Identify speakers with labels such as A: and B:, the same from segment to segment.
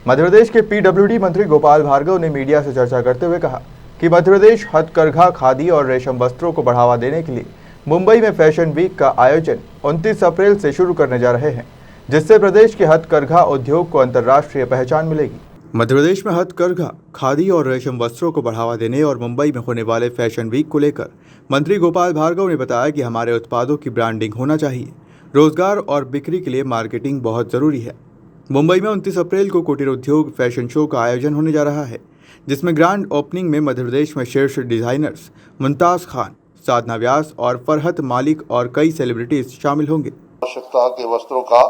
A: मध्य प्रदेश के पीडब्ल्यूडी मंत्री गोपाल भार्गव ने मीडिया से चर्चा करते हुए कहा कि मध्य प्रदेश हथकरघा, खादी और रेशम वस्त्रों को बढ़ावा देने के लिए मुंबई में फैशन वीक का आयोजन 29 अप्रैल से शुरू करने जा रहे हैं, जिससे प्रदेश के हथकरघा उद्योग को अंतर्राष्ट्रीय पहचान मिलेगी। मध्य प्रदेश में हथकरघा, खादी और रेशम वस्त्रों को बढ़ावा देने और मुंबई में होने वाले फैशन वीक को लेकर मंत्री गोपाल भार्गव ने बताया कि हमारे उत्पादों की ब्रांडिंग होना चाहिए। रोजगार और बिक्री के लिए मार्केटिंग बहुत जरूरी है। मुंबई में 29 अप्रैल को कुटीर उद्योग फैशन शो का आयोजन होने जा रहा है, जिसमें ग्रैंड ओपनिंग में मध्य प्रदेश में शीर्ष डिजाइनर्स मुमताज खान, साधना व्यास और फरहत मालिक और कई सेलिब्रिटीज शामिल होंगे।
B: आवश्यकता के वस्त्रों का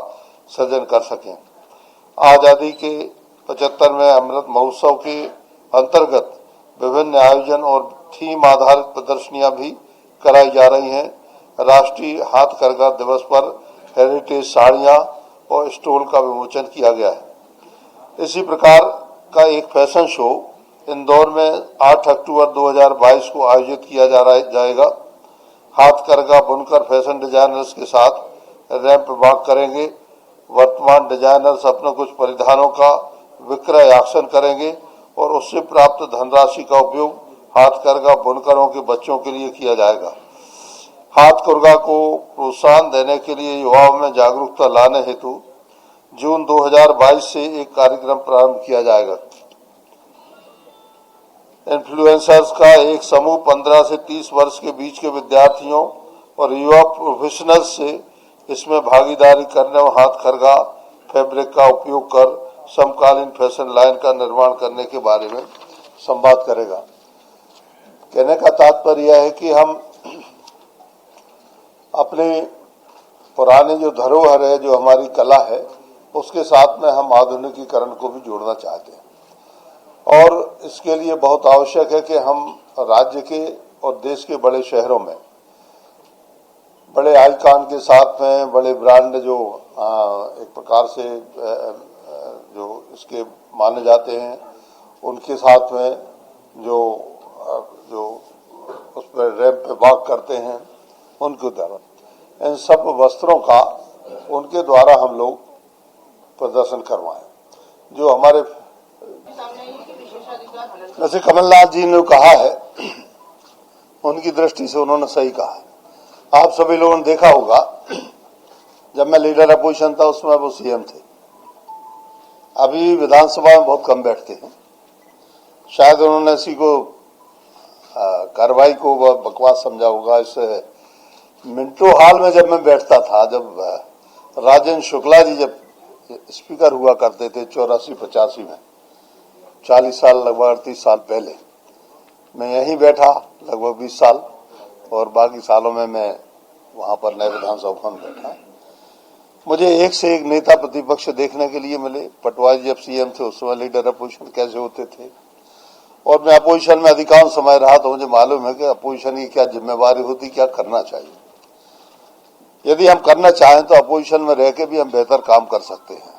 B: सृजन कर सकें। आजादी के 75वें अमृत महोत्सव के अंतर्गत विभिन्न आयोजन और थीम आधारित प्रदर्शनियां भी कराई जा रही हैं। राष्ट्रीय हाथकरघा दिवस पर हेरिटेज साड़ियां और स्टॉल का विमोचन किया गया है। इसी प्रकार का एक फैशन शो इंदौर में 8 अक्टूबर 2022 को आयोजित किया जाएगा। हाथकरघा बुनकर फैशन डिजाइनर्स के साथ रैंप वॉक करेंगे। वर्तमान डिजाइनर्स अपने कुछ परिधानों का विक्रय ऑक्शन करेंगे और उससे प्राप्त धनराशि का उपयोग हाथकरघा बुनकरों के बच्चों के लिए किया जाएगा। हाथकरघा को प्रोत्साहन देने के लिए युवाओं में जागरूकता लाने हेतु जून 2022 से एक कार्यक्रम प्रारंभ किया जाएगा। इन्फ्लुएंसर्स का एक समूह 15 से 30 वर्ष के बीच के विद्यार्थियों और युवा प्रोफेशनल्स से इसमें भागीदारी करने और हाथकरघा फैब्रिक का उपयोग कर समकालीन फैशन लाइन का निर्माण करने के बारे में संवाद करेगा। कहने का तात्पर्य यह है कि हम अपने पुराने जो धरोहर है, जो हमारी कला है, उसके साथ में हम आधुनिकीकरण को भी जोड़ना चाहते हैं और इसके लिए बहुत आवश्यक है कि हम राज्य के और देश के बड़े शहरों में बड़े आइकॉन के साथ में बड़े ब्रांड जो एक प्रकार से जो इसके माने जाते हैं, उनके साथ में जो उस पर रैंप पे वॉक करते हैं, उनके द्वारा इन सब वस्त्रों का उनके द्वारा हम लोग प्रदर्शन करवाएं। जो हमारे जैसे कमलनाथ जी ने कहा है, उनकी दृष्टि से उन्होंने सही कहा है। आप सभी लोगों ने देखा होगा, जब मैं लीडर अपोजिशन था उसमें वो सीएम थे। अभी विधानसभा में बहुत कम बैठते हैं। शायद उन्होंने इसी को कार्रवाई को बकवास समझा होगा। इस मिंटो हॉल में जब मैं बैठता था, जब राजेंद्र शुक्ला जी जब स्पीकर हुआ करते थे 84-85 में, 40 साल लगभग 38 साल पहले, मैं यहीं बैठा लगभग 20 साल और बाकी सालों में मैं वहां पर नए विधानसभा में बैठा। मुझे एक से एक नेता प्रतिपक्ष देखने के लिए मिले। पटवारी जब सीएम थे उस समय लीडर अपोजिशन कैसे होते थे, और मैं अपोजिशन में अधिकांश समय रहा, तो मुझे मालूम है कि अपोजिशन की क्या जिम्मेवारी होती, क्या करना चाहिए। यदि हम करना चाहें तो अपोजिशन में रह के भी हम बेहतर काम कर सकते हैं।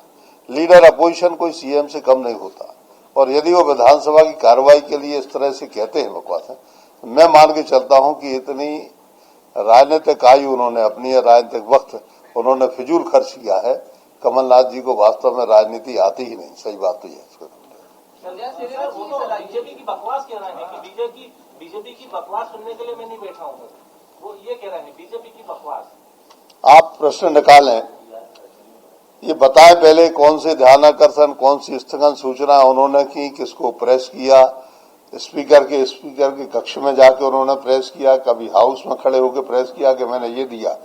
B: लीडर अपोजिशन कोई सीएम से कम नहीं होता, और यदि वो विधानसभा की कार्रवाई के लिए इस तरह से कहते हैं बकवास है, तो मैं मान के चलता हूं कि इतनी राजनीतिक आयु उन्होंने, अपनी राजनीतिक वक्त उन्होंने फिजूल खर्च किया है। कमलनाथ जी को वास्तव में राजनीति आती ही नहीं। सही बात तो है।
C: बीजेपी की बकवास कह रहे हैं कि बीजेपी की बकवास सुनने के लिए मैं नहीं बैठा हूँ। वो ये कह रहे हैं बीजेपी की बकवास। आप
B: प्रश्न निकालें, ये बताएं पहले कौन से ध्यानाकर्षण, कौन सी स्थगन सूचना उन्होंने की, किसको प्रेस किया। स्पीकर के कक्ष में जाके उन्होंने प्रेस किया, कभी हाउस में खड़े होकर प्रेस किया कि मैंने ये दिया,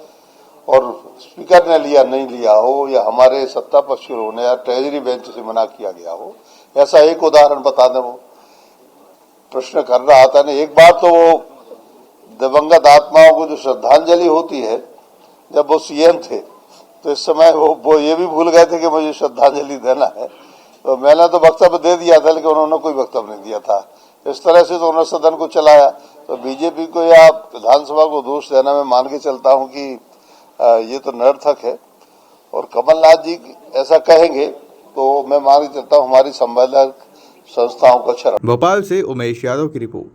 B: और स्पीकर ने लिया नहीं लिया हो, या हमारे सत्ता पक्ष ने या ट्रेजरी बेंच से मना किया गया हो, ऐसा एक उदाहरण बता दें। वो प्रश्न कर रहा था ना। एक बार तो वो दिवंगत आत्माओं को जो श्रद्धांजलि होती है, जब वो सीएम थे तो इस समय वो ये भी भूल गए थे कि मुझे श्रद्धांजलि देना है, तो मैंने तो वक्तव्य दे दिया था, लेकिन उन्होंने कोई वक्तव्य नहीं दिया था। इस तरह से तो उन्होंने सदन को चलाया। तो बीजेपी को या विधानसभा को दोष देना मैं मान के चलता हूं कि ये तो निरर्थक है, और कमलनाथ जी ऐसा कहेंगे तो मैं मान के चलता हूं हमारी संवैधानिक संस्थाओं का क्षरण।
A: भोपाल से उमेश यादव की रिपोर्ट।